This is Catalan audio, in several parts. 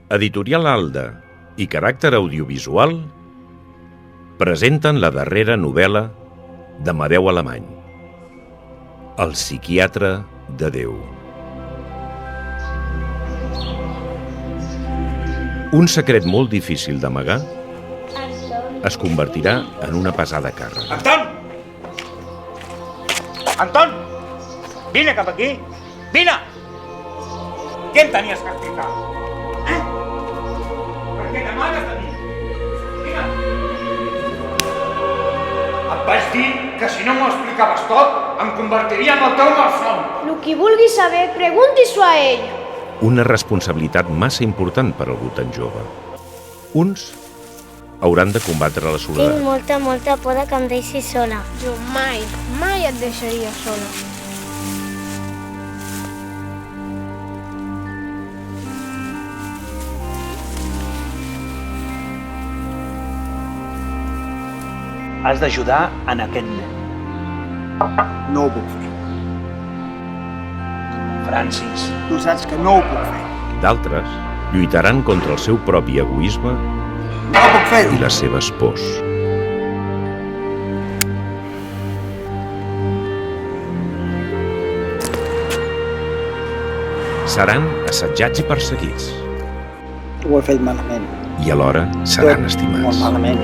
Editorial Alda i Caràcter Audiovisual presenten la darrera novel·la d'Amadeu Alemany, El psiquiatre de Déu. Un secret molt difícil d'amagar es convertirà en una pesada càrrega. Anton! Anton! Vine cap aquí! Vine! Què em tenies que explicar? Per què t'amagues de mi? Vine! Et vaig dir que si no m'ho explicaves tot, em convertiria en el teu malson. El que vulgui saber, pregunti-s'ho a ell. Una responsabilitat massa important per a algú tan jove. Uns hauran de combatre la soledat. Tinc molta por de que em deixis sola. Jo mai et deixaria sola. Has d'ajudar en aquest nen. No ho puc fer. Francis, Tu saps que no ho puc fer. D'altres lluitaran contra el seu propi egoisme No puc fer-ho. i les seves pors. Seran assetjats i perseguits, Ho he fet malament. i alhora seran Molt estimats. malament.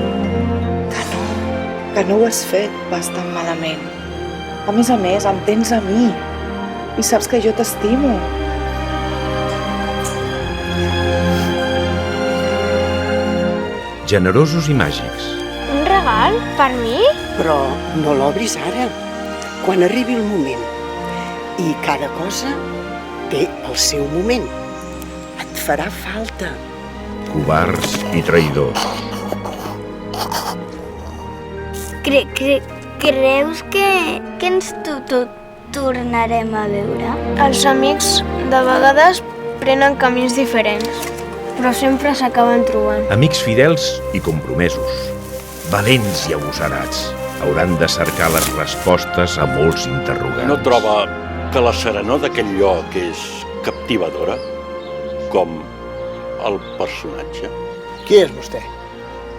Que no ho has fet bastant malament. A més, em tens a mi. I saps que jo t'estimo. Generosos i màgics, Un regal? Per mi? Però no l'obris ara, quan arribi el moment. I cada cosa té el seu moment. Et farà falta. covards i traïdors. Creus que ens tornarem a veure? Els amics de vegades prenen camins diferents, però sempre s'acaben trobant. Amics fidels i compromesos, valents i agosarats, hauran de cercar les respostes a molts interrogants. No troba que la serenor d'aquest lloc és captivadora, com el personatge? Qui és vostè?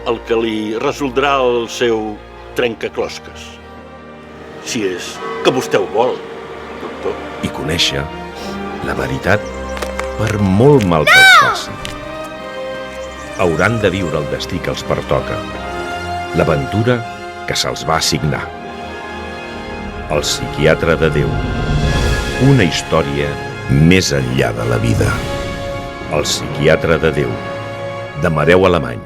El que li resoldrà el seu trencaclosques. Si és que vostè ho vol, doctor. I conèixer la veritat per molt mal que els faci. Hauran de viure el destí que els pertoca, l'aventura que se'ls va assignar. El psiquiatre de Déu, una història més enllà de la vida. El psiquiatre de Déu, d'Amadeu Alemany.